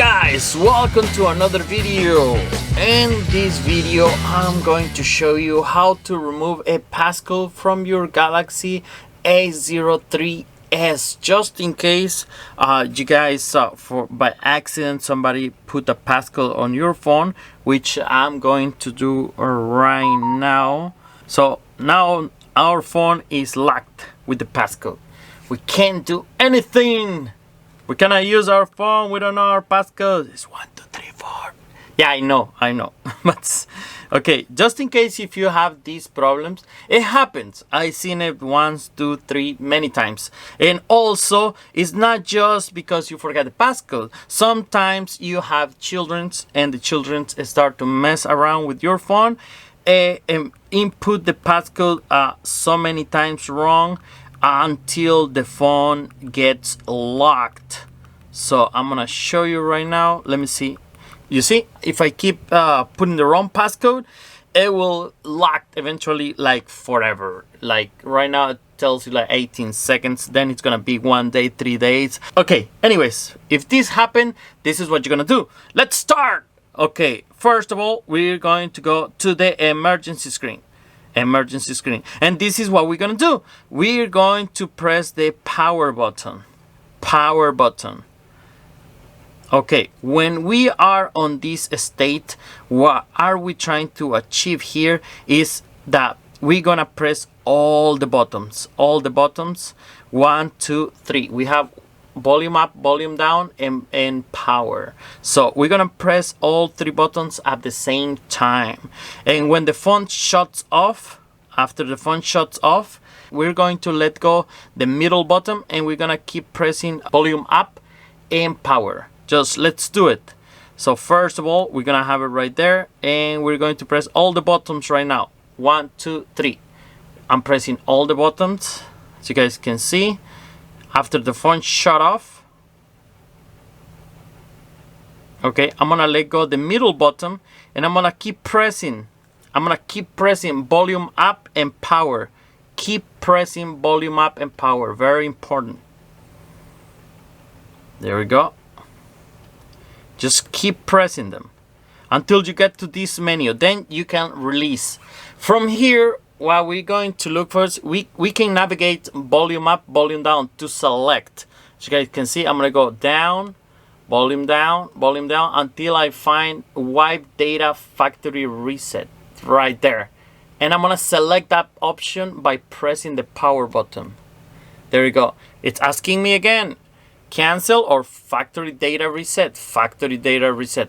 guys, welcome to another video. In this video I'm going to show you how to remove a passcode from your Galaxy A03s, just in case you guys for by accident somebody put a passcode on your phone, which I'm going to do right now. So now our phone is locked with the passcode. We can't do anything. We cannot use our phone. We don't know our passcode. It's 1, 2, 3, 4. Yeah, I know. But okay, just in case if you have these problems, it happens. I've seen it once, 2, 3, many times. And also, it's not just because you forgot the passcode. Sometimes you have children and the children start to mess around with your phone and input the passcode so many times wrong until the phone gets locked. So I'm gonna show you right now. Let me see. You see, if I keep putting the wrong passcode, it will lock eventually, like forever. Like right now it tells you like 18 seconds, then it's gonna be 1 day, 3 days. Okay, anyways, if this happen, this is what you're gonna do. Let's start. Okay, first of all, we're going to go to the emergency screen. And this is what we're gonna do. We're going to press the power button. Okay, when we are on this state, what are we trying to achieve here is that we're gonna press all the buttons. 1, 2, 3. We have volume up, volume down, and power. So we're gonna press all 3 buttons at the same time. And when the phone shuts off, after the phone shuts off, we're going to let go the middle button and we're gonna keep pressing volume up and power. Just let's do it. So first of all, we're gonna have it right there and we're going to press all the buttons right now. 1, 2, 3. I'm pressing all the buttons, as you guys can see. After the phone shut off, okay, I'm gonna let go the middle button and I'm gonna keep pressing. Volume up and power. Keep pressing volume up and power. Very important. There we go. Just keep pressing them until you get to this menu. Then you can release. From here, what we're going to look for is we can navigate volume up, volume down to select. As you guys can see, I'm gonna go down, volume down until I find wipe data factory reset right there. And I'm gonna select that option by pressing the power button. There we go. It's asking me again, cancel or factory data reset.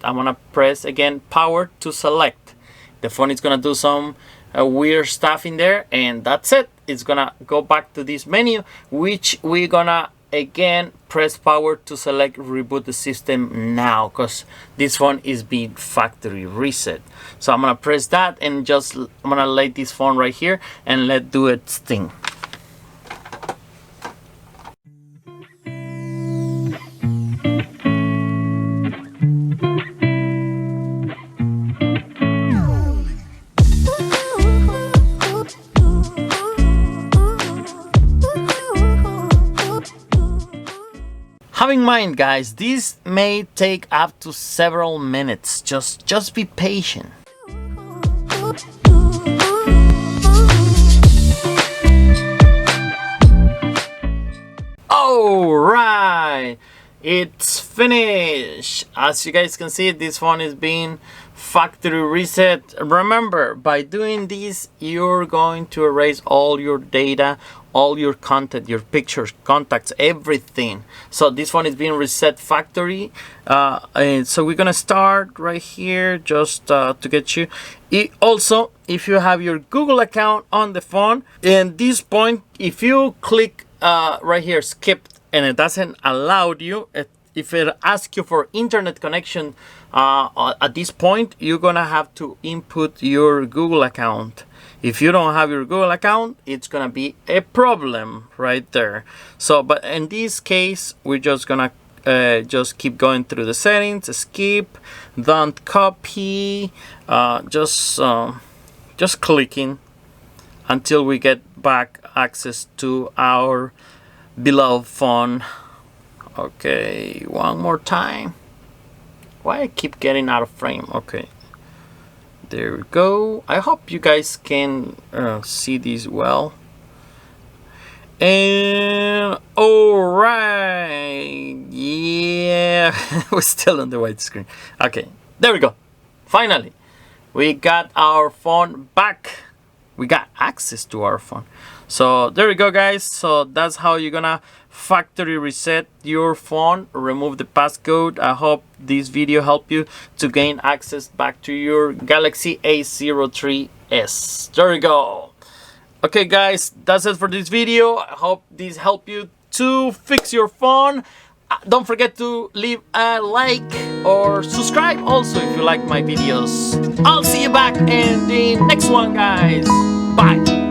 I'm gonna press again power to select. The phone is gonna do some weird stuff in there, and that's it. It's gonna go back to this menu, which we're gonna again press power to select reboot the system now, because this phone is being factory reset. So I'm gonna press that and I'm gonna let this phone right here and let do its thing. Have in mind, guys, this may take up to several minutes. Just be patient. Alright, it's finished. As you guys can see, this phone is being factory reset. Remember, by doing this, you're going to erase all your data, all your content, your pictures, contacts, everything. So this one is being reset factory. And so we're gonna start right here just to get you. Also, if you have your Google account on the phone, in this point, if you click right here, skip, and it doesn't allow you, if it asks you for internet connection at this point, you're gonna have to input your Google account. If you don't have your Google account, it's gonna be a problem right there. So, but in this case, we're just gonna just keep going through the settings, skip, don't copy, just clicking until we get back access to our beloved phone. Okay, one more time. Why I keep getting out of frame? Okay, there we go. I hope you guys can see these well. And all right, yeah, we're still on the white screen. Okay, there we go. Finally, we got our phone back. We got access to our phone. So there we go, guys. So that's how you're gonna factory reset your phone, remove the passcode. I hope this video helped you to gain access back to your Galaxy A03s. There we go. Okay, guys, that's it for this video. I hope this helped you to fix your phone. Don't forget to leave a like or subscribe also if you like my videos. I'll see you back in the next one, guys. Bye.